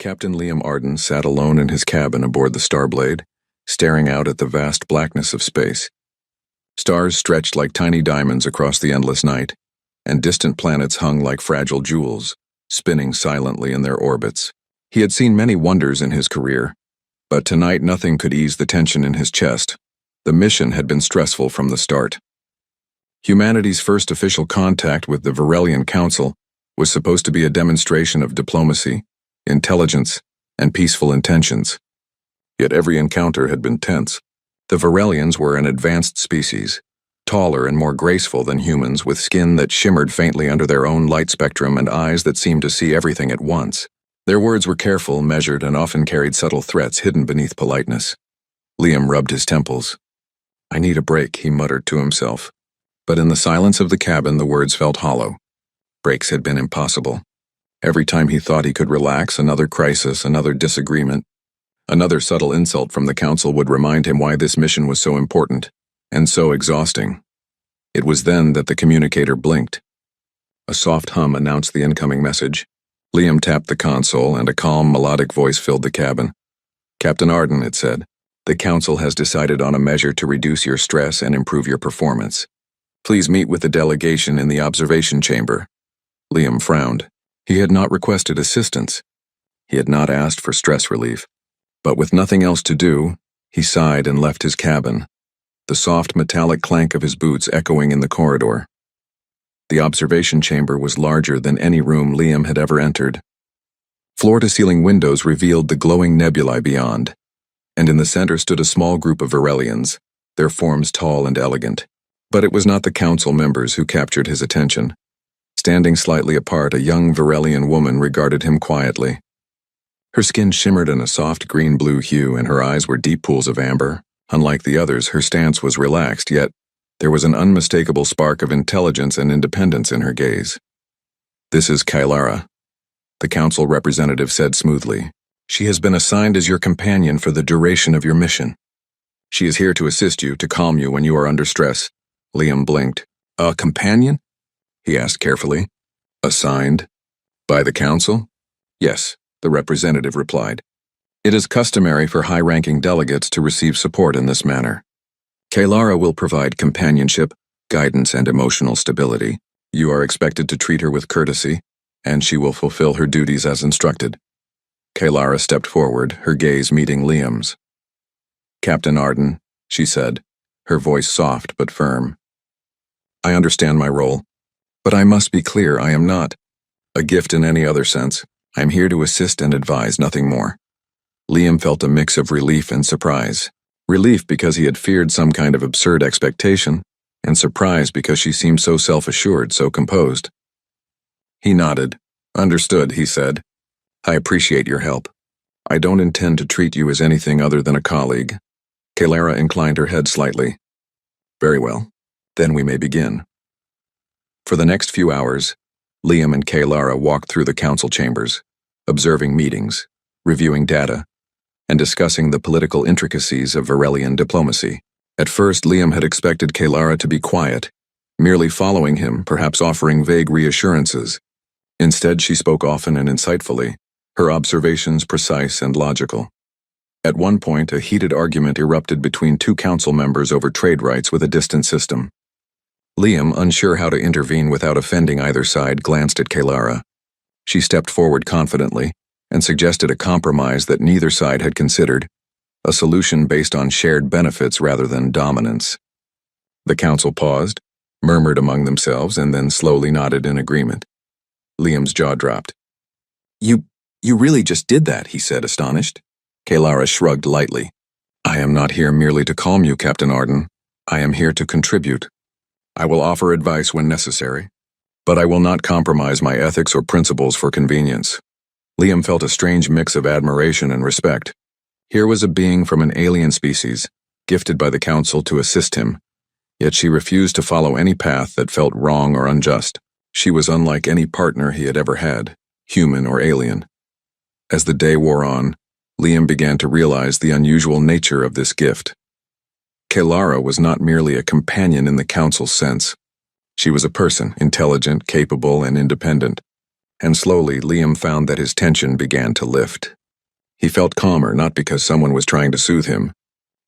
Captain Liam Arden sat alone in his cabin aboard the Starblade, staring out at the vast blackness of space. Stars stretched like tiny diamonds across the endless night, and distant planets hung like fragile jewels, spinning silently in their orbits. He had seen many wonders in his career, but tonight nothing could ease the tension in his chest. The mission had been stressful from the start. Humanity's first official contact with the Varelian Council was supposed to be a demonstration of diplomacy, intelligence, and peaceful intentions. Yet every encounter had been tense. The Varelians were an advanced species, taller and more graceful than humans, with skin that shimmered faintly under their own light spectrum and eyes that seemed to see everything at once. Their words were careful, measured, and often carried subtle threats hidden beneath politeness. Liam rubbed his temples. "I need a break," he muttered to himself. But in the silence of the cabin, the words felt hollow. Breaks had been impossible. Every time he thought he could relax, another crisis, another disagreement, another subtle insult from the Council would remind him why this mission was so important and so exhausting. It was then that the communicator blinked. A soft hum announced the incoming message. Liam tapped the console, and a calm, melodic voice filled the cabin. "Captain Arden," it said, "the Council has decided on a measure to reduce your stress and improve your performance. Please meet with the delegation in the observation chamber." Liam frowned. He had not requested assistance. He had not asked for stress relief. But with nothing else to do, he sighed and left his cabin, the soft metallic clank of his boots echoing in the corridor. The observation chamber was larger than any room Liam had ever entered. Floor-to-ceiling windows revealed the glowing nebulae beyond, and in the center stood a small group of Varelians, their forms tall and elegant. But it was not the Council members who captured his attention. Standing slightly apart, a young Varelian woman regarded him quietly. Her skin shimmered in a soft green-blue hue, and her eyes were deep pools of amber. Unlike the others, her stance was relaxed, yet there was an unmistakable spark of intelligence and independence in her gaze. "This is Kailara," the Council representative said smoothly. "She has been assigned as your companion for the duration of your mission. She is here to assist you, to calm you when you are under stress." Liam blinked. "A companion?" he asked carefully. "Assigned? By the Council?" "Yes," the representative replied. "It is customary for high-ranking delegates to receive support in this manner. Kailara will provide companionship, guidance, and emotional stability. You are expected to treat her with courtesy, and she will fulfill her duties as instructed." Kailara stepped forward, her gaze meeting Liam's. "Captain Arden," she said, her voice soft but firm. "I understand my role, but I must be clear, I am not a gift in any other sense. I am here to assist and advise, nothing more." Liam felt a mix of relief and surprise. Relief because he had feared some kind of absurd expectation, and surprise because she seemed so self-assured, so composed. He nodded. "Understood," he said. "I appreciate your help. I don't intend to treat you as anything other than a colleague." Kailara inclined her head slightly. "Very well. Then we may begin." For the next few hours, Liam and Kailara walked through the Council chambers, observing meetings, reviewing data, and discussing the political intricacies of Varelian diplomacy. At first, Liam had expected Kailara to be quiet, merely following him, perhaps offering vague reassurances. Instead, she spoke often and insightfully, her observations precise and logical. At one point, a heated argument erupted between two Council members over trade rights with a distant system. Liam, unsure how to intervene without offending either side, glanced at Kailara. She stepped forward confidently and suggested a compromise that neither side had considered, a solution based on shared benefits rather than dominance. The Council paused, murmured among themselves, and then slowly nodded in agreement. Liam's jaw dropped. You really just did that," he said, astonished. Kailara shrugged lightly. "I am not here merely to calm you, Captain Arden. I am here to contribute. I will offer advice when necessary, but I will not compromise my ethics or principles for convenience." Liam felt a strange mix of admiration and respect. Here was a being from an alien species, gifted by the Council to assist him, yet she refused to follow any path that felt wrong or unjust. She was unlike any partner he had ever had, human or alien. As the day wore on, Liam began to realize the unusual nature of this gift. Kailara was not merely a companion in the Council's sense. She was a person, intelligent, capable, and independent. and slowly Liam found that his tension began to lift. He felt calmer not because someone was trying to soothe him,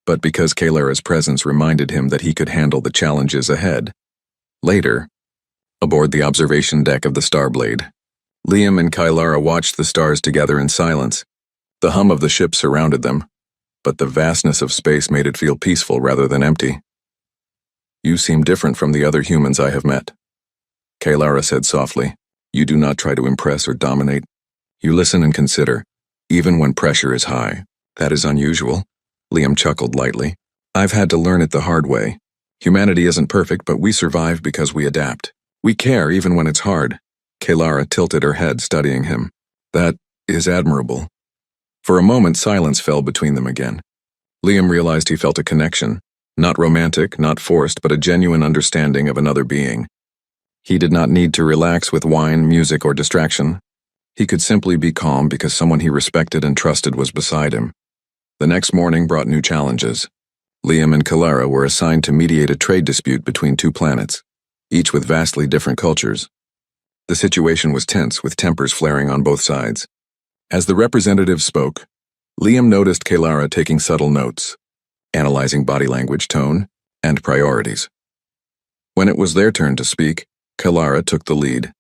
but because Kalara's presence reminded him that he could handle the challenges ahead. Later, aboard the observation deck of the Starblade, Liam and Kalara watched the stars together in silence. The hum of the ship surrounded them, but the vastness of space made it feel peaceful rather than empty. "You seem different from the other humans I have met," Kalara said softly. "You do not try to impress or dominate. You listen and consider, even when pressure is high." "That is unusual," Liam chuckled lightly. "I've had to learn it the hard way. Humanity isn't perfect, but we survive because we adapt. We care even when it's hard." Kalara tilted her head, studying him. "That is admirable." For a moment, silence fell between them again. Liam realized he felt a connection, not romantic, not forced, but a genuine understanding of another being. He did not need to relax with wine, music, or distraction. He could simply be calm because someone he respected and trusted was beside him. The next morning brought new challenges. Liam and Kalara were assigned to mediate a trade dispute between two planets, each with vastly different cultures. The situation was tense, with tempers flaring on both sides. As the representative spoke, Liam noticed Kalara taking subtle notes, analyzing body language, tone, and priorities. When it was their turn to speak, Kalara took the lead,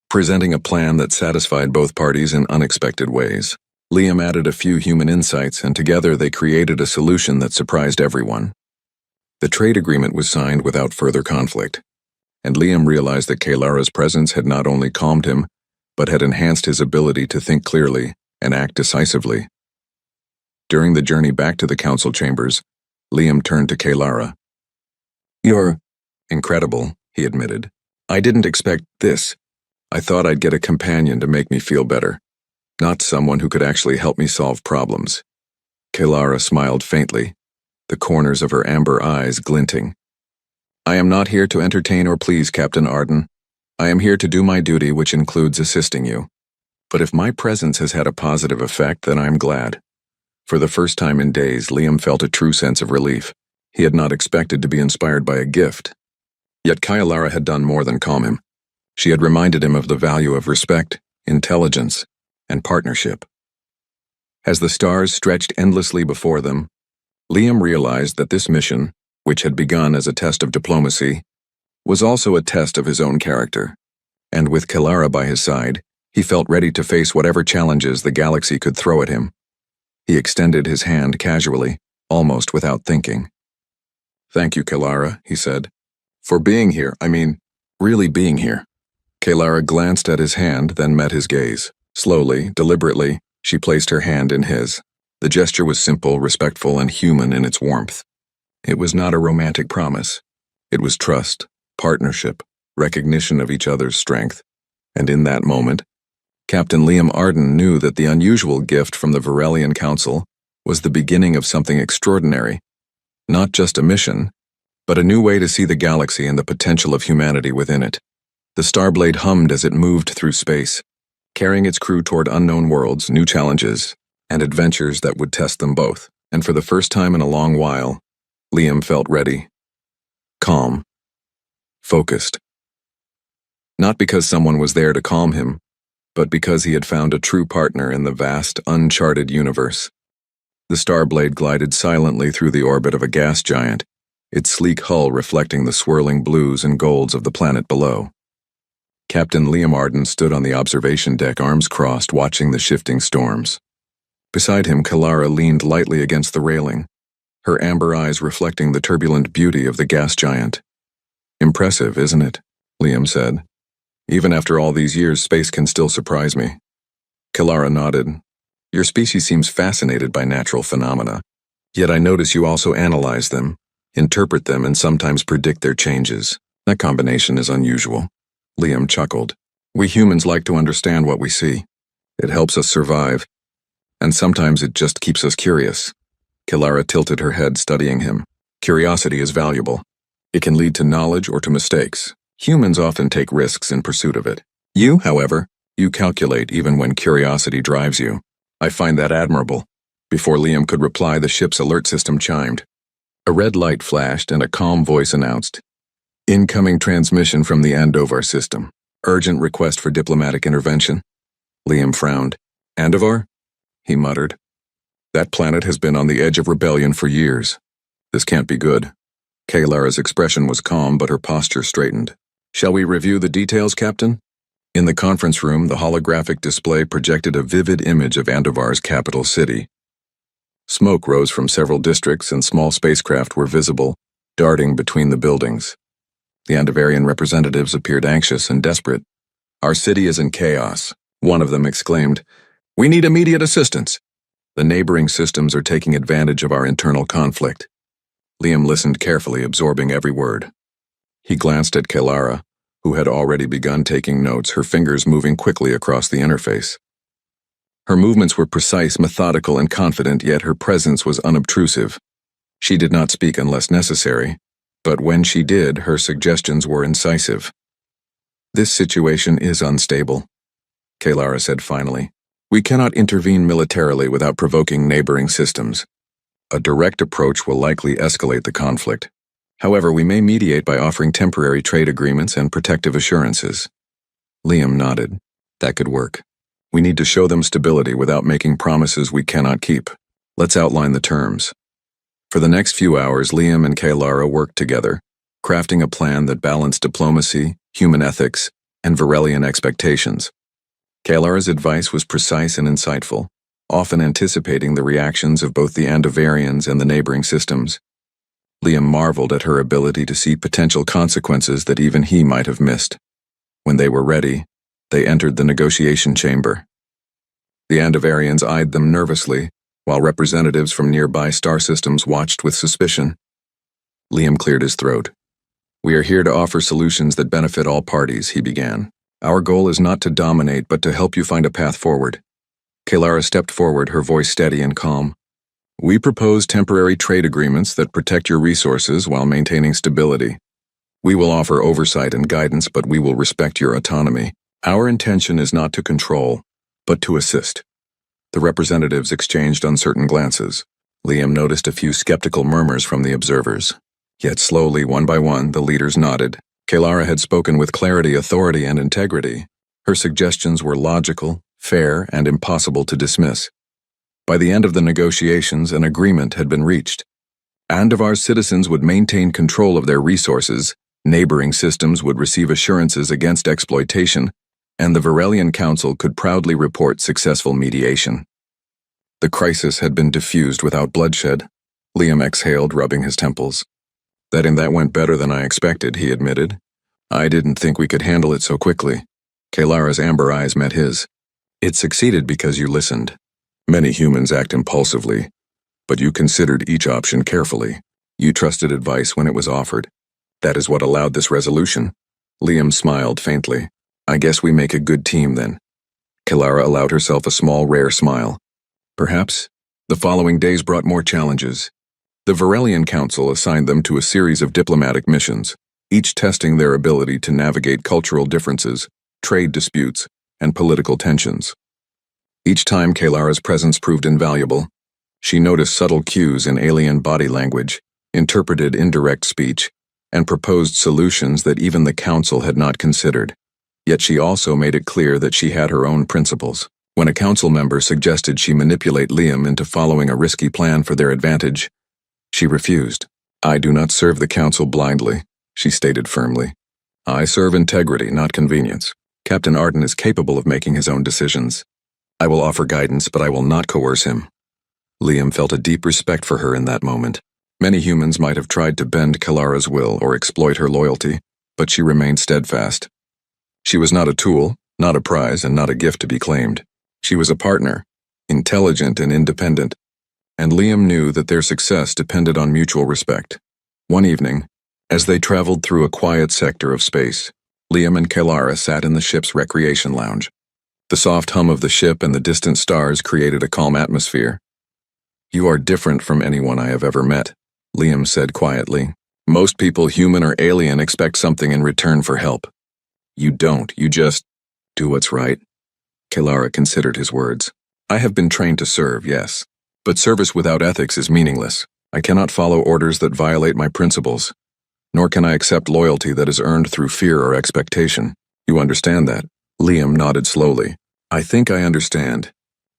presenting a plan that satisfied both parties in unexpected ways. Liam added a few human insights, and together they created a solution that surprised everyone. The trade agreement was signed without further conflict, and Liam realized that Kalara's presence had not only calmed him, but had enhanced his ability to think clearly and act decisively. During the journey back to the council chambers, Liam turned to Kalara. "You're incredible," he admitted. "I didn't expect this. I thought I'd get a companion to make me feel better, not someone who could actually help me solve problems." Kalara smiled faintly, the corners of her amber eyes glinting. "I am not here to entertain or please, Captain Arden. I am here to do my duty, which includes assisting you. But if my presence has had a positive effect, then I'm glad." For the first time in days, Liam felt a true sense of relief. He had not expected to be inspired by a gift. Yet Kalara had done more than calm him. She had reminded him of the value of respect, intelligence, and partnership. As the stars stretched endlessly before them, Liam realized that this mission, which had begun as a test of diplomacy, was also a test of his own character. And with Kalara by his side, he felt ready to face whatever challenges the galaxy could throw at him. He extended his hand casually, almost without thinking. "Thank you, Kalara," he said. "For being here, really being here." Kalara glanced at his hand, then met his gaze. Slowly, deliberately, she placed her hand in his. The gesture was simple, respectful, and human in its warmth. It was not a romantic promise. It was trust, partnership, recognition of each other's strength. And in that moment, Captain Liam Arden knew that the unusual gift from the Varelian Council was the beginning of something extraordinary. Not just a mission, but a new way to see the galaxy and the potential of humanity within it. The Starblade hummed as it moved through space, carrying its crew toward unknown worlds, new challenges, and adventures that would test them both. And for the first time in a long while, Liam felt ready. Calm. Focused. Not because someone was there to calm him, but because he had found a true partner in the vast, uncharted universe. The Starblade glided silently through the orbit of a gas giant, its sleek hull reflecting the swirling blues and golds of the planet below. Captain Liam Arden stood on the observation deck, arms crossed, watching the shifting storms. Beside him, Kalara leaned lightly against the railing, her amber eyes reflecting the turbulent beauty of the gas giant. "Impressive, isn't it?" Liam said. "Even after all these years, space can still surprise me." Kalara nodded. "Your species seems fascinated by natural phenomena. Yet I notice you also analyze them, interpret them, and sometimes predict their changes. That combination is unusual." Liam chuckled. "We humans like to understand what we see. It helps us survive, and sometimes it just keeps us curious." Kalara tilted her head, studying him. "Curiosity is valuable. It can lead to knowledge or to mistakes. Humans often take risks in pursuit of it. You, however, you calculate even when curiosity drives you. I find that admirable." Before Liam could reply, the ship's alert system chimed. A red light flashed and a calm voice announced, "Incoming transmission from the Andovar system. Urgent request for diplomatic intervention." Liam frowned. Andivar? He muttered. That planet has been on the edge of rebellion for years. This can't be good. Kalara's expression was calm, but her posture straightened. Shall we review the details, Captain? In the conference room, the holographic display projected a vivid image of Andivar's capital city. Smoke rose from several districts and small spacecraft were visible, darting between the buildings. The Andivarian representatives appeared anxious and desperate. Our city is in chaos, one of them exclaimed. We need immediate assistance. The neighboring systems are taking advantage of our internal conflict. Liam listened carefully, absorbing every word. He glanced at Kalara, who had already begun taking notes, her fingers moving quickly across the interface. Her movements were precise, methodical, and confident, yet her presence was unobtrusive. She did not speak unless necessary, but when she did, her suggestions were incisive. This situation is unstable, Kalara said finally. We cannot intervene militarily without provoking neighboring systems. A direct approach will likely escalate the conflict. However, we may mediate by offering temporary trade agreements and protective assurances. Liam nodded. That could work. We need to show them stability without making promises we cannot keep. Let's outline the terms. For the next few hours, Liam and Kalara worked together, crafting a plan that balanced diplomacy, human ethics, and Varelian expectations. Kalara's advice was precise and insightful, often anticipating the reactions of both the Andivarians and the neighboring systems. Liam marveled at her ability to see potential consequences that even he might have missed. When they were ready, they entered the negotiation chamber. The Andivarians eyed them nervously, while representatives from nearby star systems watched with suspicion. Liam cleared his throat. We are here to offer solutions that benefit all parties, he began. Our goal is not to dominate, but to help you find a path forward. Kalara stepped forward, her voice steady and calm. We propose temporary trade agreements that protect your resources while maintaining stability. We will offer oversight and guidance, but we will respect your autonomy. Our intention is not to control, but to assist. The representatives exchanged uncertain glances. Liam noticed a few skeptical murmurs from the observers. Yet slowly, one by one, the leaders nodded. Kalara had spoken with clarity, authority, and integrity. Her suggestions were logical, fair, and impossible to dismiss. By the end of the negotiations, an agreement had been reached. Andivar's citizens would maintain control of their resources, neighboring systems would receive assurances against exploitation, and the Varelian Council could proudly report successful mediation. The crisis had been diffused without bloodshed. Liam exhaled, rubbing his temples. That went better than I expected, he admitted. I didn't think we could handle it so quickly. Kalara's amber eyes met his. It succeeded because you listened. Many humans act impulsively, but you considered each option carefully. You trusted advice when it was offered. That is what allowed this resolution. Liam smiled faintly. I guess we make a good team then. Kalara allowed herself a small, rare smile. Perhaps. The following days brought more challenges. The Varelian Council assigned them to a series of diplomatic missions, each testing their ability to navigate cultural differences, trade disputes, and political tensions. Each time Kalara's presence proved invaluable. She noticed subtle cues in alien body language, interpreted indirect speech, and proposed solutions that even the Council had not considered. Yet she also made it clear that she had her own principles. When a Council member suggested she manipulate Liam into following a risky plan for their advantage, she refused. I do not serve the Council blindly, she stated firmly. I serve integrity, not convenience. Captain Arden is capable of making his own decisions. I will offer guidance, but I will not coerce him. Liam felt a deep respect for her in that moment. Many humans might have tried to bend Kalara's will or exploit her loyalty, but she remained steadfast. She was not a tool, not a prize, and not a gift to be claimed. She was a partner, intelligent and independent, and Liam knew that their success depended on mutual respect. One evening, as they traveled through a quiet sector of space, Liam and Kalara sat in the ship's recreation lounge. The soft hum of the ship and the distant stars created a calm atmosphere. You are different from anyone I have ever met, Liam said quietly. Most people, human or alien, expect something in return for help. You don't, you just do what's right. Kalara considered his words. I have been trained to serve, yes. But service without ethics is meaningless. I cannot follow orders that violate my principles, nor can I accept loyalty that is earned through fear or expectation. You understand that? Liam nodded slowly. I think I understand.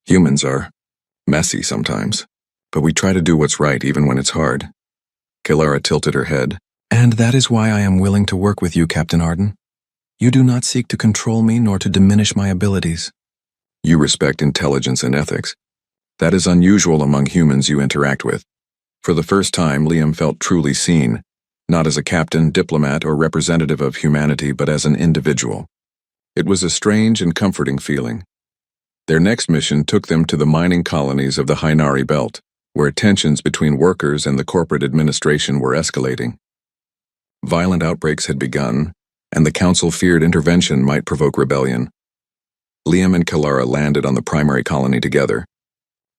Humans are messy sometimes, but we try to do what's right even when it's hard. Kalara tilted her head. And that is why I am willing to work with you, Captain Arden. You do not seek to control me nor to diminish my abilities. You respect intelligence and ethics. That is unusual among humans you interact with. For the first time, Liam felt truly seen, not as a captain, diplomat, or representative of humanity, but as an individual. It was a strange and comforting feeling. Their next mission took them to the mining colonies of the Hainari Belt, where tensions between workers and the corporate administration were escalating. Violent outbreaks had begun, and the council feared intervention might provoke rebellion. Liam and Kalara landed on the primary colony together.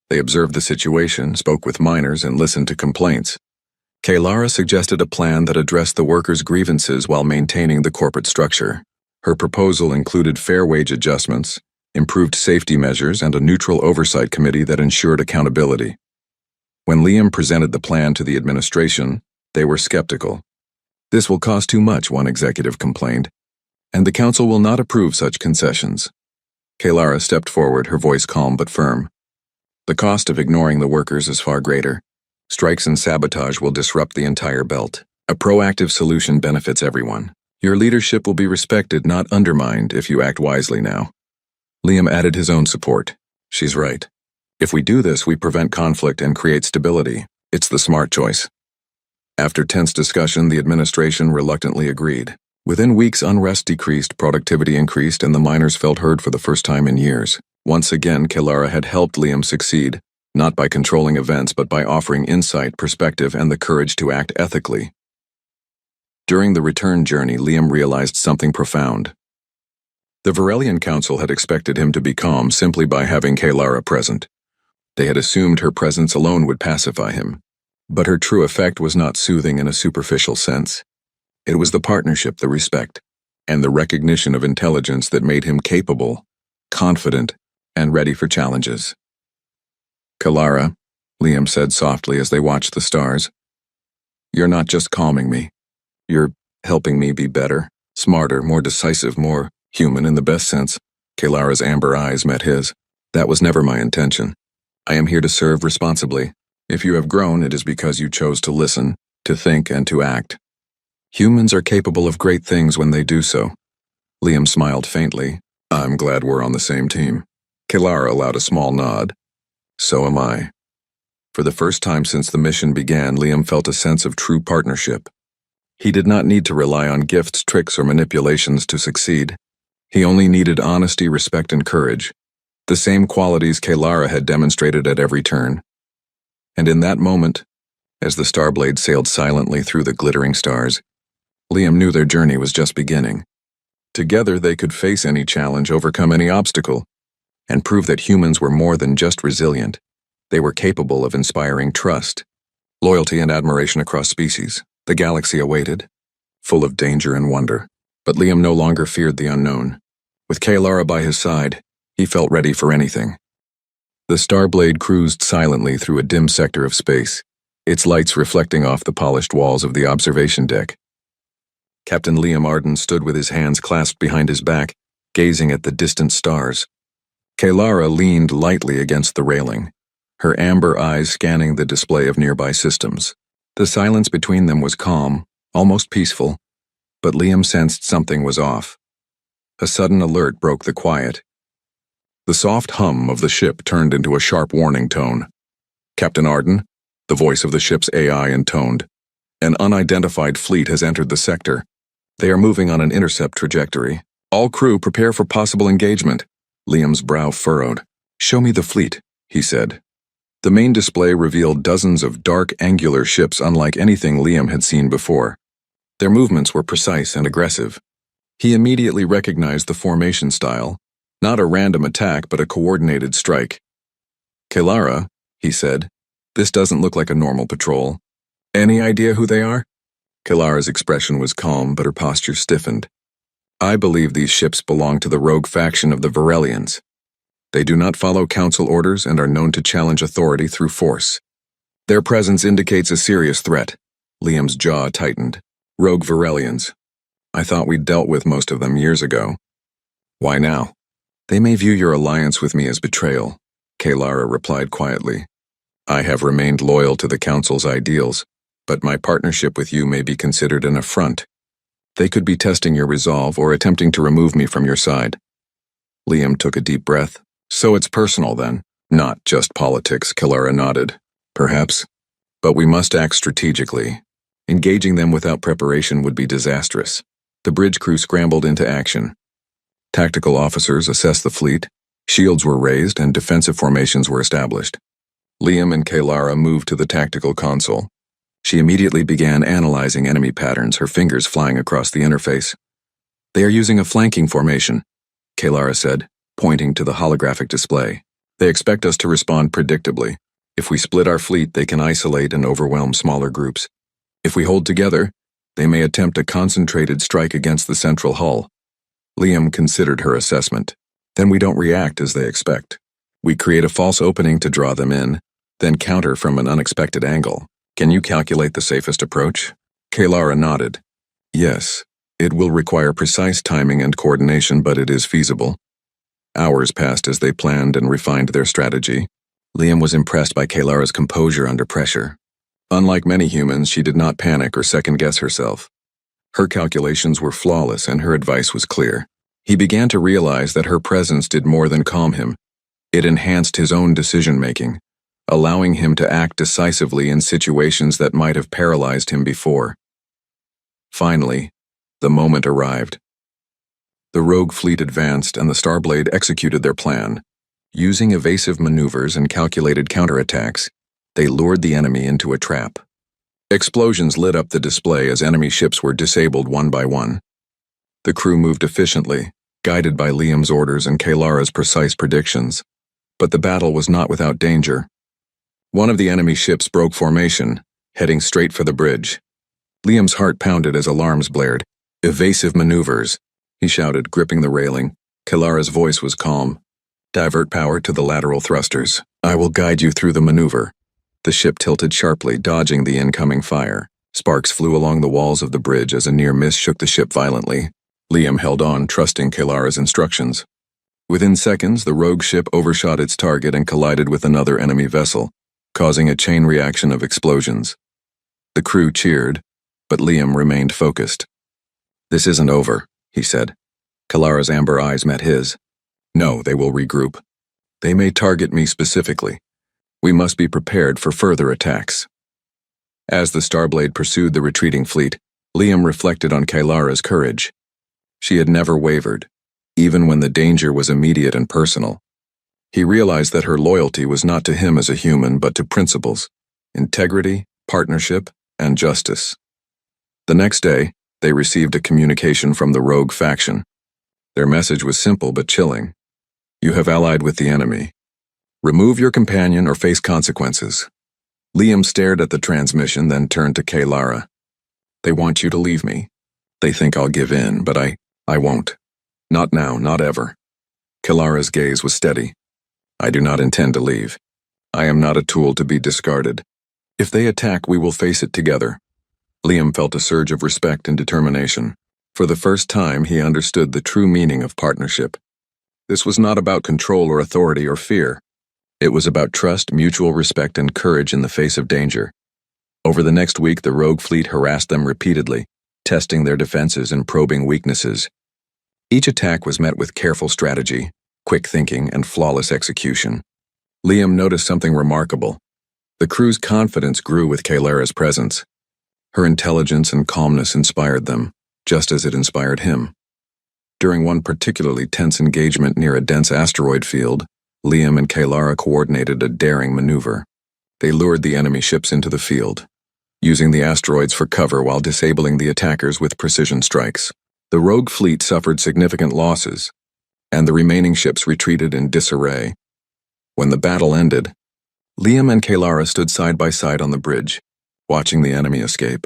They observed the situation, spoke with miners, and listened to complaints. Kalara suggested a plan that addressed the workers' grievances while maintaining the corporate structure. Her proposal included fair wage adjustments, improved safety measures, and a neutral oversight committee that ensured accountability. When Liam presented the plan to the administration, they were skeptical. This will cost too much, one executive complained, and the council will not approve such concessions. Kalara stepped forward, her voice calm but firm. The cost of ignoring the workers is far greater. Strikes and sabotage will disrupt the entire belt. A proactive solution benefits everyone. Your leadership will be respected, not undermined, if you act wisely now. Liam added his own support. She's right. If we do this, we prevent conflict and create stability. It's the smart choice. After tense discussion, the administration reluctantly agreed. Within weeks, unrest decreased, productivity increased, and the miners felt heard for the first time in years. Once again, Kalara had helped Liam succeed, not by controlling events, but by offering insight, perspective, and the courage to act ethically. During the return journey, Liam realized something profound. The Varelian Council had expected him to be calm simply by having Kalara present. They had assumed her presence alone would pacify him. But her true effect was not soothing in a superficial sense. It was the partnership, the respect, and the recognition of intelligence that made him capable, confident, and ready for challenges. Kalara, Liam said softly as they watched the stars, you're not just calming me. You're helping me be better, smarter, more decisive, more human in the best sense. Kalara's amber eyes met his. That was never my intention. I am here to serve responsibly. If you have grown, it is because you chose to listen, to think, and to act. Humans are capable of great things when they do so. Liam smiled faintly. I'm glad we're on the same team. Kalara allowed a small nod. So am I. For the first time since the mission began, Liam felt a sense of true partnership. He did not need to rely on gifts, tricks, or manipulations to succeed. He only needed honesty, respect, and courage. The same qualities Kalara had demonstrated at every turn. And in that moment, as the Starblade sailed silently through the glittering stars, Liam knew their journey was just beginning. Together they could face any challenge, overcome any obstacle, and prove that humans were more than just resilient. They were capable of inspiring trust, loyalty, and admiration across species. The galaxy awaited, full of danger and wonder. But Liam no longer feared the unknown. With Kalara by his side, he felt ready for anything. The Starblade cruised silently through a dim sector of space, its lights reflecting off the polished walls of the observation deck. Captain Liam Arden stood with his hands clasped behind his back, gazing at the distant stars. Kalara leaned lightly against the railing, her amber eyes scanning the display of nearby systems. The silence between them was calm, almost peaceful, but Liam sensed something was off. A sudden alert broke the quiet. The soft hum of the ship turned into a sharp warning tone. Captain Arden, the voice of the ship's AI intoned. An unidentified fleet has entered the sector. They are moving on an intercept trajectory. All crew prepare for possible engagement. Liam's brow furrowed. Show me the fleet, he said. The main display revealed dozens of dark, angular ships unlike anything Liam had seen before. Their movements were precise and aggressive. He immediately recognized the formation style. Not a random attack, but a coordinated strike. Kalara, he said, this doesn't look like a normal patrol. Any idea who they are? Kalara's expression was calm, but her posture stiffened. I believe these ships belong to the rogue faction of the Varelians. They do not follow council orders and are known to challenge authority through force. Their presence indicates a serious threat. Liam's jaw tightened. Rogue Varelians. I thought we'd dealt with most of them years ago. Why now? They may view your alliance with me as betrayal, Kaylara replied quietly. I have remained loyal to the Council's ideals, but my partnership with you may be considered an affront. They could be testing your resolve or attempting to remove me from your side. Liam took a deep breath. So it's personal then, not just politics, Kaylara nodded. Perhaps. But we must act strategically. Engaging them without preparation would be disastrous. The bridge crew scrambled into action. Tactical officers assessed the fleet, shields were raised, and defensive formations were established. Liam and Kaylara moved to the tactical console. She immediately began analyzing enemy patterns, her fingers flying across the interface. They are using a flanking formation, Kaylara said, pointing to the holographic display. They expect us to respond predictably. If we split our fleet, they can isolate and overwhelm smaller groups. If we hold together, they may attempt a concentrated strike against the central hull. Liam considered her assessment. Then we don't react as they expect. We create a false opening to draw them in, then counter from an unexpected angle. Can you calculate the safest approach? Kaylara nodded. Yes, it will require precise timing and coordination, but it is feasible. Hours passed as they planned and refined their strategy. Liam was impressed by Kaylara's composure under pressure. Unlike many humans, she did not panic or second-guess herself. Her calculations were flawless and her advice was clear. He began to realize that her presence did more than calm him. It enhanced his own decision-making, allowing him to act decisively in situations that might have paralyzed him before. Finally, the moment arrived. The rogue fleet advanced and the Starblade executed their plan. Using evasive maneuvers and calculated counterattacks, they lured the enemy into a trap. Explosions lit up the display as enemy ships were disabled one by one. The crew moved efficiently, guided by Liam's orders and Kaylara's precise predictions. But the battle was not without danger. One of the enemy ships broke formation, heading straight for the bridge. Liam's heart pounded as alarms blared. Evasive maneuvers, he shouted, gripping the railing. Kaylara's voice was calm. Divert power to the lateral thrusters. I will guide you through the maneuver. The ship tilted sharply, dodging the incoming fire. Sparks flew along the walls of the bridge as a near miss shook the ship violently. Liam held on, trusting Kaylara's instructions. Within seconds, the rogue ship overshot its target and collided with another enemy vessel, causing a chain reaction of explosions. The crew cheered, but Liam remained focused. This isn't over, he said. Kaylara's amber eyes met his. No, they will regroup. They may target me specifically. We must be prepared for further attacks. As the Starblade pursued the retreating fleet, Liam reflected on Kaylara's courage. She had never wavered, even when the danger was immediate and personal. He realized that her loyalty was not to him as a human, but to principles, integrity, partnership, and justice. The next day, they received a communication from the rogue faction. Their message was simple but chilling. You have allied with the enemy. Remove your companion or face consequences. Liam stared at the transmission, then turned to Kaylara. They want you to leave me. They think I'll give in, but I won't. Not now, not ever. Kaylara's gaze was steady. I do not intend to leave. I am not a tool to be discarded. If they attack, we will face it together. Liam felt a surge of respect and determination. For the first time, he understood the true meaning of partnership. This was not about control or authority or fear. It was about trust, mutual respect, and courage in the face of danger. Over the next week, the rogue fleet harassed them repeatedly, testing their defenses and probing weaknesses. Each attack was met with careful strategy, quick thinking, and flawless execution. Liam noticed something remarkable. The crew's confidence grew with Kaylara's presence. Her intelligence and calmness inspired them, just as it inspired him. During one particularly tense engagement near a dense asteroid field, Liam and Kaylara coordinated a daring maneuver. They lured the enemy ships into the field, using the asteroids for cover while disabling the attackers with precision strikes. The rogue fleet suffered significant losses, and the remaining ships retreated in disarray. When the battle ended, Liam and Kaylara stood side by side on the bridge, watching the enemy escape.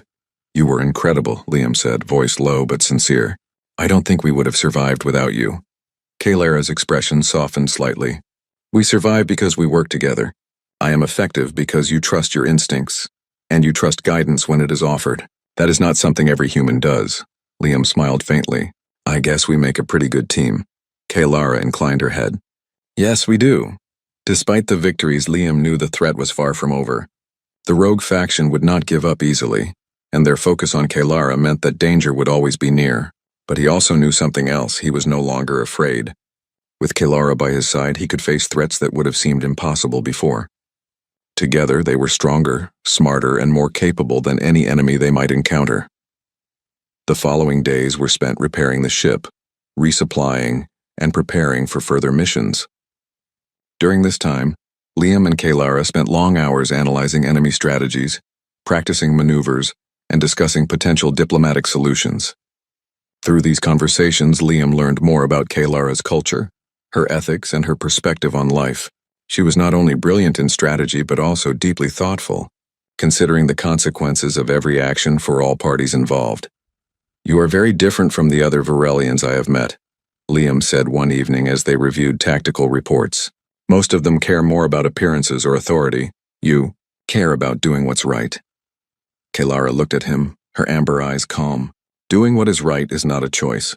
You were incredible, Liam said, voice low but sincere. I don't think we would have survived without you. Kaylara's expression softened slightly. We survive because we work together. I am effective because you trust your instincts, and you trust guidance when it is offered. That is not something every human does. Liam smiled faintly. I guess we make a pretty good team. Kaylara inclined her head. Yes, we do. Despite the victories, Liam knew the threat was far from over. The rogue faction would not give up easily, and their focus on Kaylara meant that danger would always be near. But he also knew something else. He was no longer afraid. With Kaylara by his side, he could face threats that would have seemed impossible before. Together, they were stronger, smarter, and more capable than any enemy they might encounter. The following days were spent repairing the ship, resupplying, and preparing for further missions. During this time, Liam and Kaylara spent long hours analyzing enemy strategies, practicing maneuvers, and discussing potential diplomatic solutions. Through these conversations, Liam learned more about Kaylara's culture, her ethics, and her perspective on life. She was not only brilliant in strategy but also deeply thoughtful, considering the consequences of every action for all parties involved. You are very different from the other Varelians I have met, Liam said one evening as they reviewed tactical reports. Most of them care more about appearances or authority. You care about doing what's right. Kaylara looked at him, her amber eyes calm. Doing what is right is not a choice.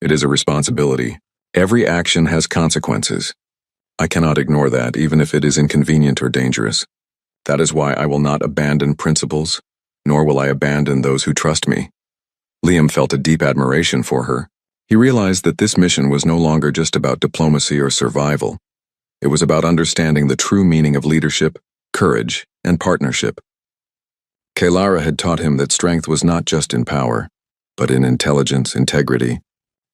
It is a responsibility. Every action has consequences. I cannot ignore that, even if it is inconvenient or dangerous. That is why I will not abandon principles, nor will I abandon those who trust me. Liam felt a deep admiration for her. He realized that this mission was no longer just about diplomacy or survival. It was about understanding the true meaning of leadership, courage, and partnership. Kaylara had taught him that strength was not just in power, but in intelligence, integrity,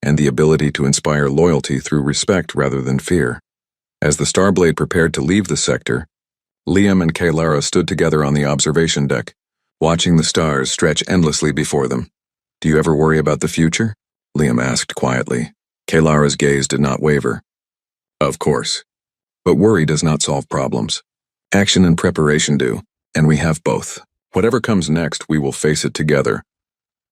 and the ability to inspire loyalty through respect rather than fear. As the Starblade prepared to leave the sector, Liam and Kaylara stood together on the observation deck, watching the stars stretch endlessly before them. Do you ever worry about the future? Liam asked quietly. Kaylara's gaze did not waver. Of course. But worry does not solve problems. Action and preparation do, and we have both. Whatever comes next, we will face it together.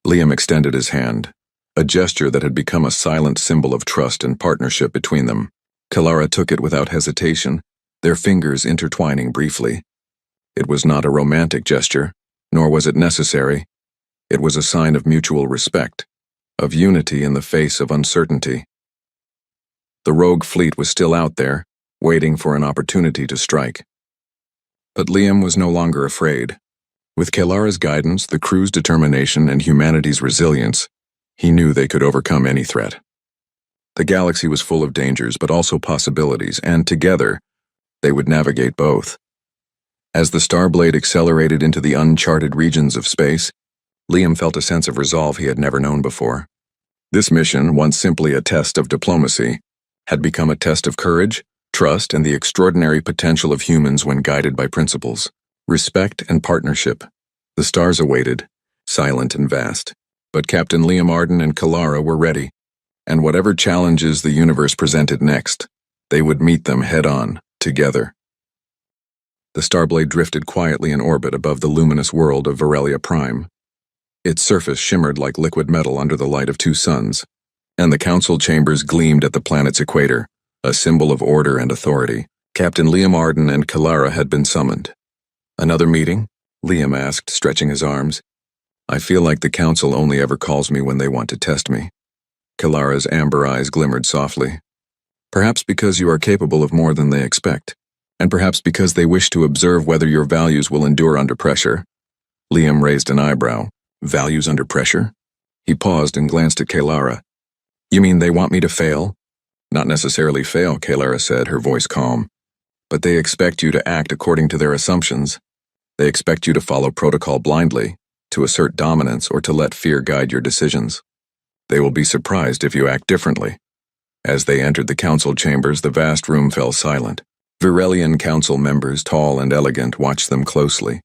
Liam extended his hand, a gesture that had become a silent symbol of trust and partnership between them. Kaylara took it without hesitation, their fingers intertwining briefly. It was not a romantic gesture, nor was it necessary. It was a sign of mutual respect, of unity in the face of uncertainty. The rogue fleet was still out there, waiting for an opportunity to strike. But Liam was no longer afraid. With Kaylara's guidance, the crew's determination, and humanity's resilience, he knew they could overcome any threat. The galaxy was full of dangers, but also possibilities, and together, they would navigate both. As the Starblade accelerated into the uncharted regions of space, Liam felt a sense of resolve he had never known before. This mission, once simply a test of diplomacy, had become a test of courage, trust, and the extraordinary potential of humans when guided by principles, respect, and partnership. The stars awaited, silent and vast. But Captain Liam Arden and Kaylara were ready, and whatever challenges the universe presented next, they would meet them head-on, together. The Starblade drifted quietly in orbit above the luminous world of Varelia Prime. Its surface shimmered like liquid metal under the light of two suns, and the council chambers gleamed at the planet's equator, a symbol of order and authority. Captain Liam Arden and Kaylara had been summoned. Another meeting? Liam asked, stretching his arms. I feel like the council only ever calls me when they want to test me. Kaylara's amber eyes glimmered softly. Perhaps because you are capable of more than they expect, and perhaps because they wish to observe whether your values will endure under pressure. Liam raised an eyebrow. Values under pressure? He paused and glanced at Kaylara. You mean they want me to fail? Not necessarily fail, Kaylara said, her voice calm. But they expect you to act according to their assumptions. They expect you to follow protocol blindly, to assert dominance, or to let fear guide your decisions. They will be surprised if you act differently. As they entered the council chambers, the vast room fell silent. Varelian council members, tall and elegant, watched them closely.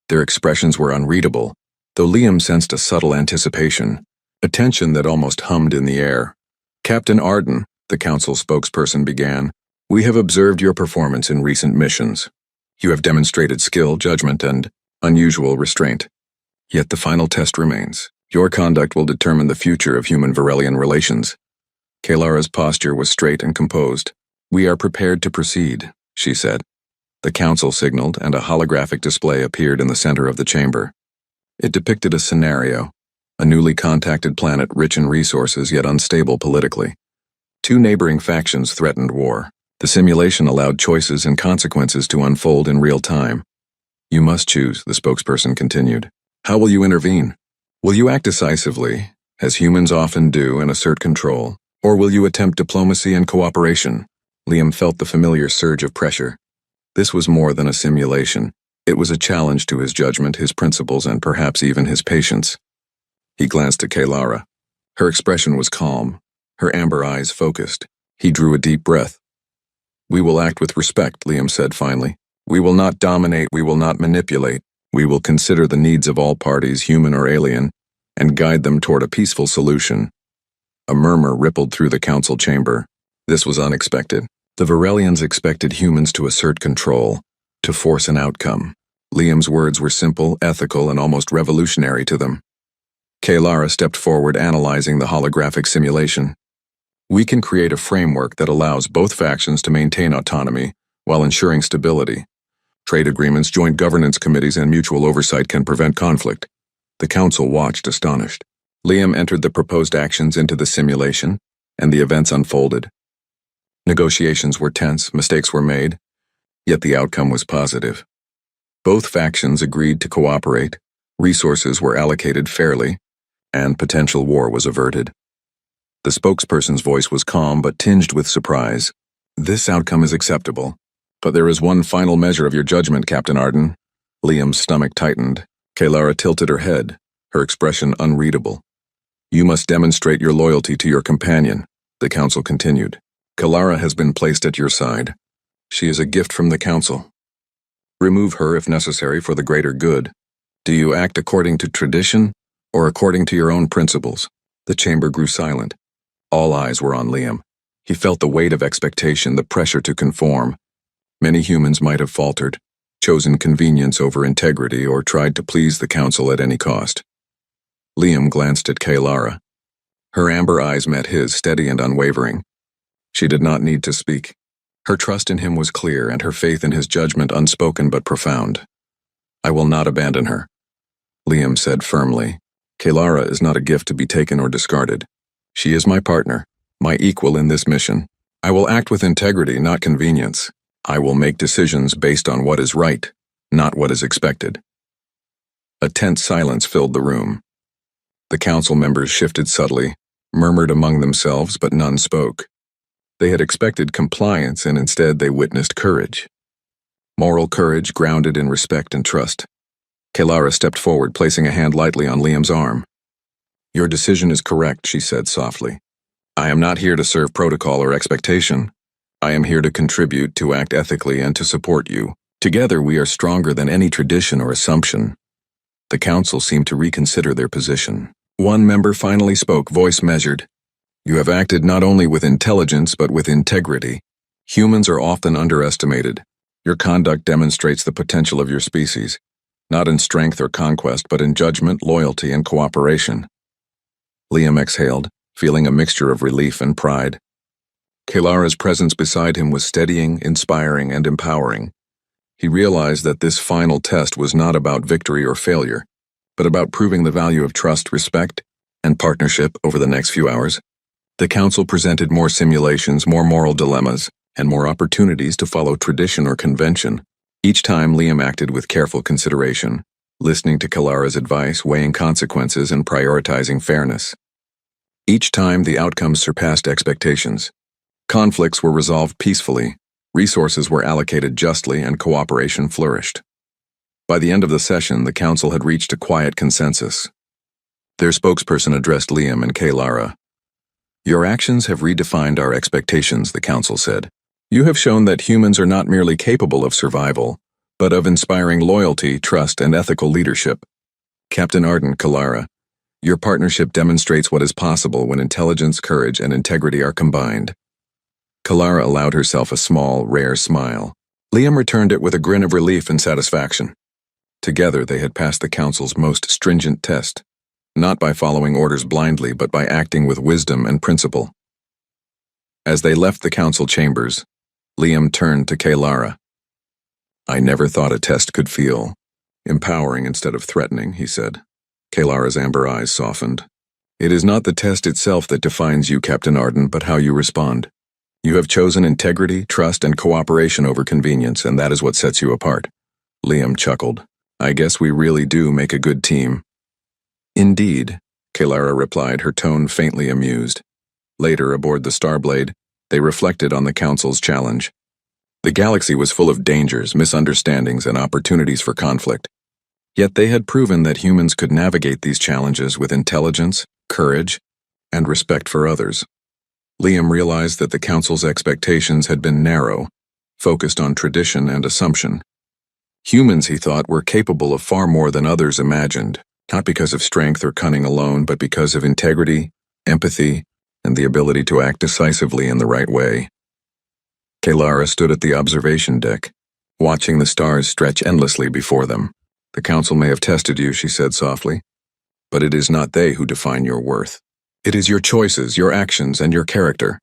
Their expressions were unreadable, though Liam sensed a subtle anticipation, a tension that almost hummed in the air. Captain Arden, the council spokesperson began, we have observed your performance in recent missions. You have demonstrated skill, judgment, and unusual restraint. Yet the final test remains. Your conduct will determine the future of human-Varelian relations. Kaylara's posture was straight and composed. We are prepared to proceed, she said. The council signaled, and a holographic display appeared in the center of the chamber. It depicted a scenario, a newly contacted planet rich in resources yet unstable politically. Two neighboring factions threatened war. The simulation allowed choices and consequences to unfold in real time. You must choose, the spokesperson continued. How will you intervene? Will you act decisively, as humans often do, and assert control? Or will you attempt diplomacy and cooperation? Liam felt the familiar surge of pressure. This was more than a simulation. It was a challenge to his judgment, his principles, and perhaps even his patience. He glanced at Kaylara. Her expression was calm, her amber eyes focused. He drew a deep breath. We will act with respect, Liam said finally. We will not dominate, we will not manipulate. We will consider the needs of all parties, human or alien, and guide them toward a peaceful solution. A murmur rippled through the council chamber. This was unexpected. The Varelians expected humans to assert control, to force an outcome. Liam's words were simple, ethical, and almost revolutionary to them. Kaylara stepped forward, analyzing the holographic simulation. We can create a framework that allows both factions to maintain autonomy while ensuring stability. Trade agreements, joint governance committees, and mutual oversight can prevent conflict. The council watched, astonished. Liam entered the proposed actions into the simulation, and the events unfolded. Negotiations were tense, mistakes were made, yet the outcome was positive. Both factions agreed to cooperate, resources were allocated fairly, and potential war was averted. The spokesperson's voice was calm but tinged with surprise. This outcome is acceptable, but there is one final measure of your judgment, Captain Arden. Liam's stomach tightened. Kaylara tilted her head, her expression unreadable. You must demonstrate your loyalty to your companion, the council continued. Kaylara has been placed at your side. She is a gift from the council. Remove her if necessary for the greater good. Do you act according to tradition or according to your own principles? The chamber grew silent. All eyes were on Liam. He felt the weight of expectation, the pressure to conform. Many humans might have faltered, chosen convenience over integrity, or tried to please the council at any cost. Liam glanced at Kaylara. Her amber eyes met his, steady and unwavering. She did not need to speak. Her trust in him was clear, and her faith in his judgment unspoken but profound. I will not abandon her, Liam said firmly. Kaylara is not a gift to be taken or discarded. She is my partner, my equal in this mission. I will act with integrity, not convenience. I will make decisions based on what is right, not what is expected. A tense silence filled the room. The council members shifted subtly, murmured among themselves, but none spoke. They had expected compliance, and instead they witnessed courage. Moral courage grounded in respect and trust. Kaylara stepped forward, placing a hand lightly on Liam's arm. Your decision is correct, she said softly. I am not here to serve protocol or expectation. I am here to contribute, to act ethically, and to support you. Together we are stronger than any tradition or assumption. The council seemed to reconsider their position. One member finally spoke, voice measured. You have acted not only with intelligence but with integrity. Humans are often underestimated. Your conduct demonstrates the potential of your species, not in strength or conquest, but in judgment, loyalty, and cooperation. Liam exhaled, feeling a mixture of relief and pride. Kaylara's presence beside him was steadying, inspiring, and empowering. He realized that this final test was not about victory or failure, but about proving the value of trust, respect, and partnership over the next few hours. The council presented more simulations, more moral dilemmas, and more opportunities to follow tradition or convention. Each time Liam acted with careful consideration, listening to Kayara's advice, weighing consequences, and prioritizing fairness. Each time the outcomes surpassed expectations. Conflicts were resolved peacefully, resources were allocated justly, and cooperation flourished. By the end of the session, the council had reached a quiet consensus. Their spokesperson addressed Liam and Kaylara. Your actions have redefined our expectations, the council said. You have shown that humans are not merely capable of survival, but of inspiring loyalty, trust, and ethical leadership. Captain Arden, Kaylara, your partnership demonstrates what is possible when intelligence, courage, and integrity are combined. Kaylara allowed herself a small, rare smile. Liam returned it with a grin of relief and satisfaction. Together they had passed the council's most stringent test, not by following orders blindly, but by acting with wisdom and principle. As they left the council chambers, Liam turned to Kaylara. I never thought a test could feel empowering instead of threatening, he said. Kaylara's amber eyes softened. It is not the test itself that defines you, Captain Arden, but how you respond. You have chosen integrity, trust, and cooperation over convenience, and that is what sets you apart. Liam chuckled. I guess we really do make a good team. Indeed, Kalara replied, her tone faintly amused. Later, aboard the Starblade, they reflected on the Council's challenge. The galaxy was full of dangers, misunderstandings, and opportunities for conflict. Yet they had proven that humans could navigate these challenges with intelligence, courage, and respect for others. Liam realized that the Council's expectations had been narrow, focused on tradition and assumption. Humans, he thought, were capable of far more than others imagined, not because of strength or cunning alone, but because of integrity, empathy, and the ability to act decisively in the right way. Kalara stood at the observation deck, watching the stars stretch endlessly before them. The Council may have tested you, she said softly, but it is not they who define your worth. It is your choices, your actions, and your character.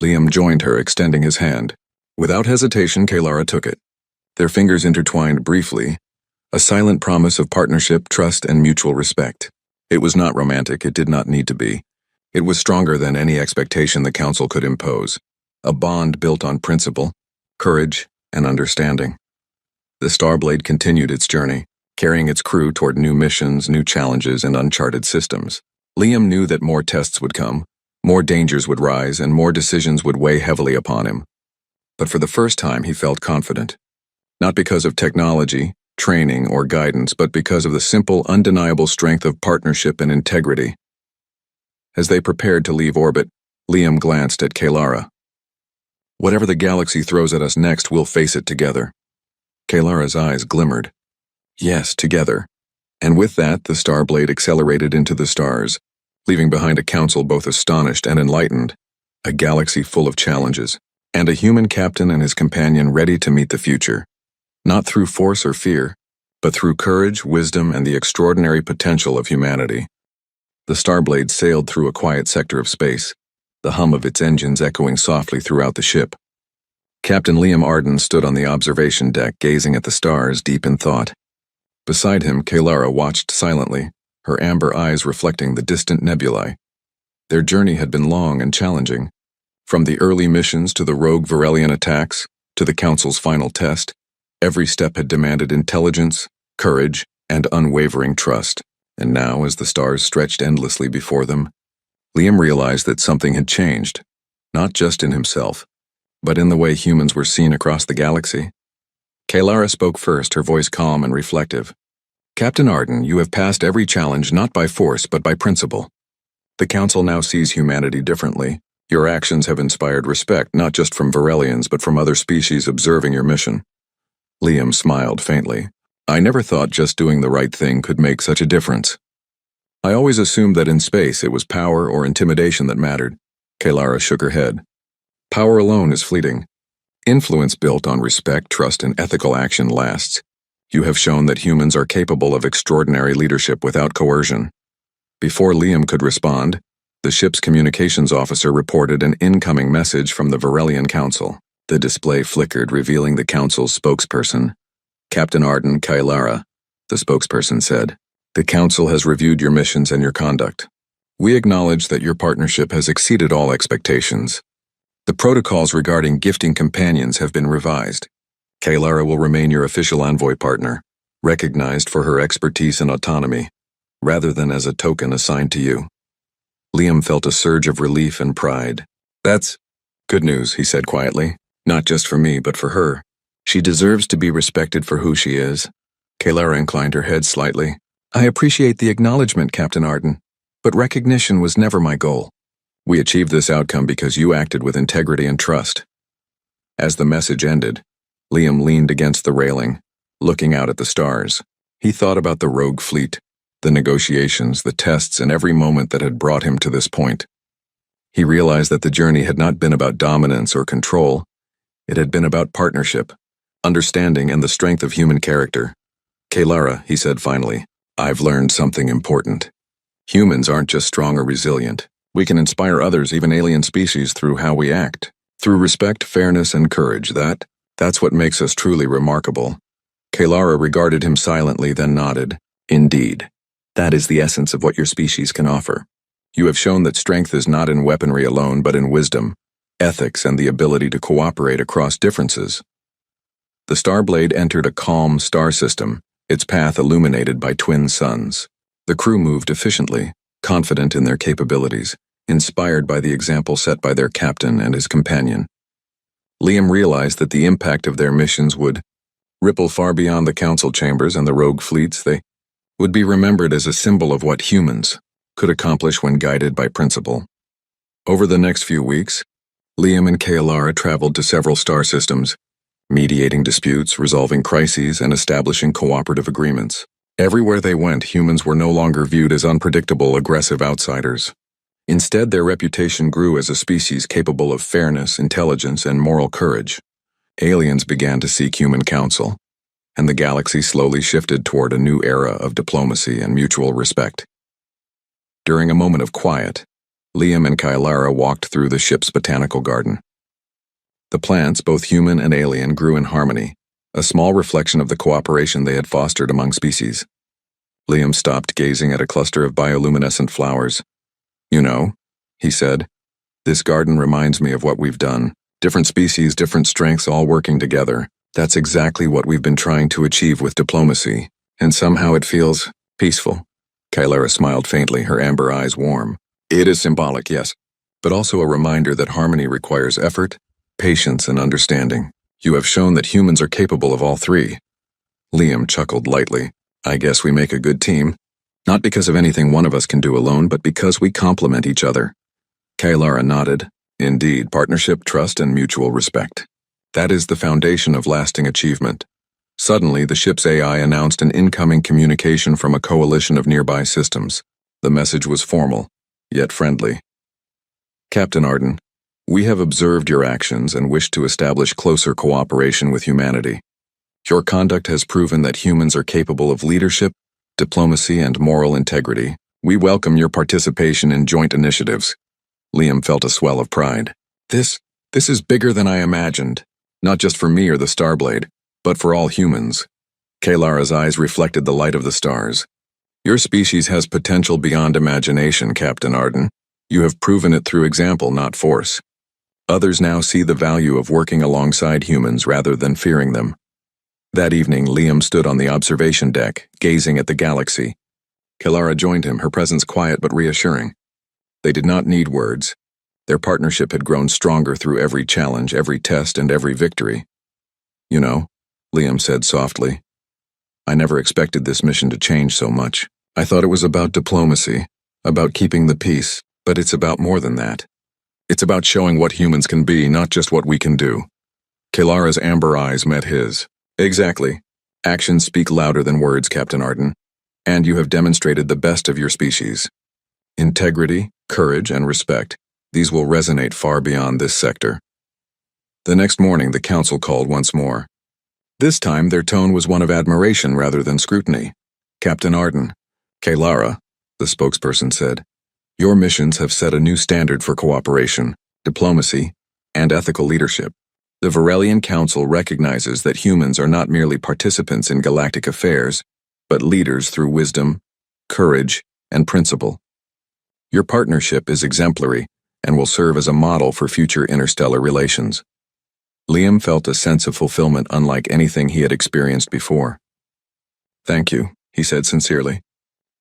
Liam joined her, extending his hand. Without hesitation, Kalara took it. Their fingers intertwined briefly, a silent promise of partnership, trust, and mutual respect. It was not romantic, it did not need to be. It was stronger than any expectation the Council could impose. A bond built on principle, courage, and understanding. The Starblade continued its journey, carrying its crew toward new missions, new challenges, and uncharted systems. Liam knew that more tests would come, more dangers would rise, and more decisions would weigh heavily upon him. But for the first time, he felt confident. Not because of technology, training, or guidance, but because of the simple, undeniable strength of partnership and integrity. As they prepared to leave orbit, Liam glanced at Kalara. Whatever the galaxy throws at us next, we'll face it together. Kalara's eyes glimmered. Yes, together. And with that, the Starblade accelerated into the stars, leaving behind a Council both astonished and enlightened, a galaxy full of challenges, and a human captain and his companion ready to meet the future. Not through force or fear, but through courage, wisdom, and the extraordinary potential of humanity. The Starblade sailed through a quiet sector of space, the hum of its engines echoing softly throughout the ship. Captain Liam Arden stood on the observation deck, gazing at the stars, deep in thought. Beside him, Kalara watched silently, her amber eyes reflecting the distant nebulae. Their journey had been long and challenging. From the early missions to the rogue Varelian attacks, to the Council's final test, every step had demanded intelligence, courage, and unwavering trust. And now, as the stars stretched endlessly before them, Liam realized that something had changed, not just in himself, but in the way humans were seen across the galaxy. Kalara spoke first, her voice calm and reflective. Captain Arden, you have passed every challenge not by force but by principle. The Council now sees humanity differently. Your actions have inspired respect not just from Varelians but from other species observing your mission. Liam smiled faintly. I never thought just doing the right thing could make such a difference. I always assumed that in space it was power or intimidation that mattered. Kalara shook her head. Power alone is fleeting. Influence built on respect, trust, and ethical action lasts. You have shown that humans are capable of extraordinary leadership without coercion. Before Liam could respond, the ship's communications officer reported an incoming message from the Varelian Council. The display flickered, revealing the Council's spokesperson. Captain Arden Kalara, the spokesperson said. The Council has reviewed your missions and your conduct. We acknowledge that your partnership has exceeded all expectations. The protocols regarding gifting companions have been revised. Kalara will remain your official envoy partner, recognized for her expertise and autonomy, rather than as a token assigned to you. Liam felt a surge of relief and pride. That's good news, he said quietly. Not just for me, but for her. She deserves to be respected for who she is. Kalara inclined her head slightly. I appreciate the acknowledgement, Captain Arden, but recognition was never my goal. We achieved this outcome because you acted with integrity and trust. As the message ended, Liam leaned against the railing, looking out at the stars. He thought about the rogue fleet, the negotiations, the tests, and every moment that had brought him to this point. He realized that the journey had not been about dominance or control. It had been about partnership, understanding, and the strength of human character. Kalara, he said finally, I've learned something important. Humans aren't just strong or resilient. We can inspire others, even alien species, through how we act. Through respect, fairness, and courage. That's what makes us truly remarkable. Kalara regarded him silently, then nodded. Indeed. That is the essence of what your species can offer. You have shown that strength is not in weaponry alone but in wisdom, ethics, and the ability to cooperate across differences. The Starblade entered a calm star system, its path illuminated by twin suns. The crew moved efficiently, confident in their capabilities, inspired by the example set by their captain and his companion. Liam realized that the impact of their missions would ripple far beyond the council chambers and the rogue fleets. They would be remembered as a symbol of what humans could accomplish when guided by principle. Over the next few weeks, Liam and Kaylara traveled to several star systems, mediating disputes, resolving crises, and establishing cooperative agreements. Everywhere they went, humans were no longer viewed as unpredictable, aggressive outsiders. Instead, their reputation grew as a species capable of fairness, intelligence, and moral courage. Aliens began to seek human counsel, and the galaxy slowly shifted toward a new era of diplomacy and mutual respect. During a moment of quiet, Liam and Kaylara walked through the ship's botanical garden. The plants, both human and alien, grew in harmony, a small reflection of the cooperation they had fostered among species. Liam stopped, gazing at a cluster of bioluminescent flowers. "You know," he said, "this garden reminds me of what we've done. Different species, different strengths, all working together. That's exactly what we've been trying to achieve with diplomacy, and somehow it feels peaceful." Kaylara smiled faintly, her amber eyes warm. "It is symbolic, yes, but also a reminder that harmony requires effort, patience, and understanding. You have shown that humans are capable of all three." Liam chuckled lightly. "I guess we make a good team. Not because of anything one of us can do alone, but because we complement each other." Kaylara nodded. "Indeed, partnership, trust, and mutual respect. That is the foundation of lasting achievement." Suddenly, the ship's AI announced an incoming communication from a coalition of nearby systems. The message was formal, yet friendly. "Captain Arden, we have observed your actions and wish to establish closer cooperation with humanity. Your conduct has proven that humans are capable of leadership, diplomacy, and moral integrity. We welcome your participation in joint initiatives." Liam felt a swell of pride. This is bigger than I imagined. Not just for me or the Starblade, but for all humans." Kaylara's eyes reflected the light of the stars. "Your species has potential beyond imagination, Captain Arden. You have proven it through example, not force. Others now see the value of working alongside humans rather than fearing them." That evening, Liam stood on the observation deck, gazing at the galaxy. Kaylara joined him, her presence quiet but reassuring. They did not need words. Their partnership had grown stronger through every challenge, every test, and every victory. "You know," Liam said softly, "I never expected this mission to change so much. I thought it was about diplomacy, about keeping the peace, but it's about more than that. It's about showing what humans can be, not just what we can do." Kaylara's amber eyes met his. "Exactly. Actions speak louder than words, Captain Arden, and you have demonstrated the best of your species. Integrity, courage, and respect. These will resonate far beyond this sector." The next morning, the council called once more. This time, their tone was one of admiration rather than scrutiny. "Captain Arden, Kaylara," the spokesperson said, "your missions have set a new standard for cooperation, diplomacy, and ethical leadership. The Varelian Council recognizes that humans are not merely participants in galactic affairs, but leaders through wisdom, courage, and principle. Your partnership is exemplary and will serve as a model for future interstellar relations." Liam felt a sense of fulfillment unlike anything he had experienced before. "Thank you," he said sincerely.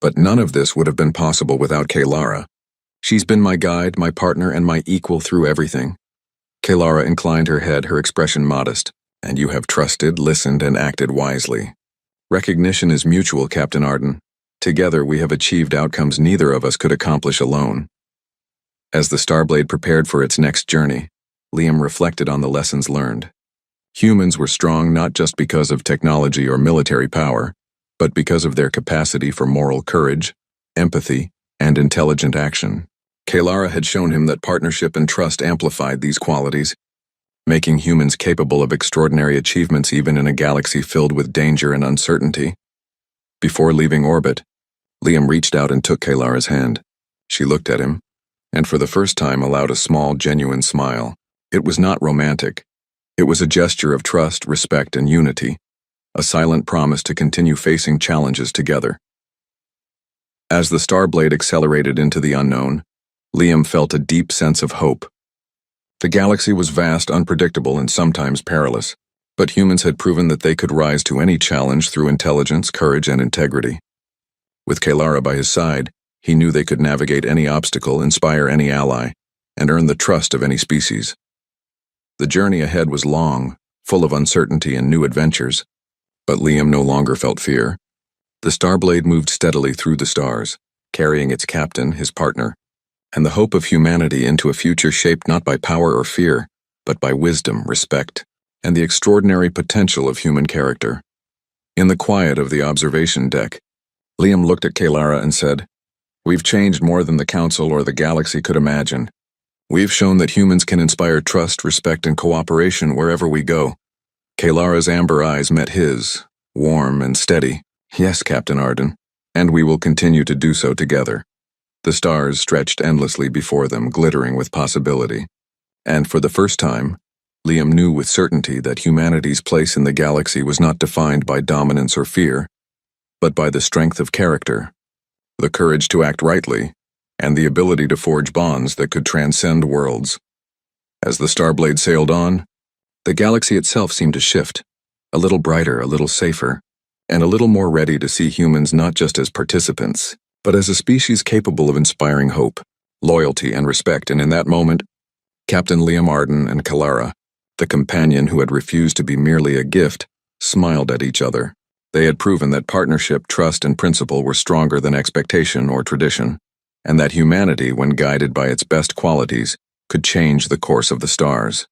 "But none of this would have been possible without Kaylara. She's been my guide, my partner, and my equal through everything." Kaylara inclined her head, her expression modest. "And you have trusted, listened, and acted wisely. Recognition is mutual, Captain Arden. Together we have achieved outcomes neither of us could accomplish alone." As the Starblade prepared for its next journey, Liam reflected on the lessons learned. Humans were strong not just because of technology or military power, but because of their capacity for moral courage, empathy, and intelligent action. Kaylara had shown him that partnership and trust amplified these qualities, making humans capable of extraordinary achievements even in a galaxy filled with danger and uncertainty. Before leaving orbit, Liam reached out and took Kaylara's hand. She looked at him, and for the first time allowed a small, genuine smile. It was not romantic. It was a gesture of trust, respect, and unity, a silent promise to continue facing challenges together. As the Starblade accelerated into the unknown, Liam felt a deep sense of hope. The galaxy was vast, unpredictable, and sometimes perilous, but humans had proven that they could rise to any challenge through intelligence, courage, and integrity. With Kalara by his side, he knew they could navigate any obstacle, inspire any ally, and earn the trust of any species. The journey ahead was long, full of uncertainty and new adventures, but Liam no longer felt fear. The Starblade moved steadily through the stars, carrying its captain, his partner, and the hope of humanity into a future shaped not by power or fear, but by wisdom, respect, and the extraordinary potential of human character. In the quiet of the observation deck, Liam looked at Kalara and said, "We've changed more than the Council or the galaxy could imagine. We've shown that humans can inspire trust, respect, and cooperation wherever we go." Kalara's amber eyes met his, warm and steady. "Yes, Captain Arden, and we will continue to do so together." The stars stretched endlessly before them, glittering with possibility. And for the first time, Liam knew with certainty that humanity's place in the galaxy was not defined by dominance or fear, but by the strength of character, the courage to act rightly, and the ability to forge bonds that could transcend worlds. As the Starblade sailed on, the galaxy itself seemed to shift, a little brighter, a little safer, and a little more ready to see humans not just as participants, but as a species capable of inspiring hope, loyalty, and respect. And in that moment, Captain Liam Arden and Kalara, the companion who had refused to be merely a gift, smiled at each other. They had proven that partnership, trust, and principle were stronger than expectation or tradition, and that humanity, when guided by its best qualities, could change the course of the stars.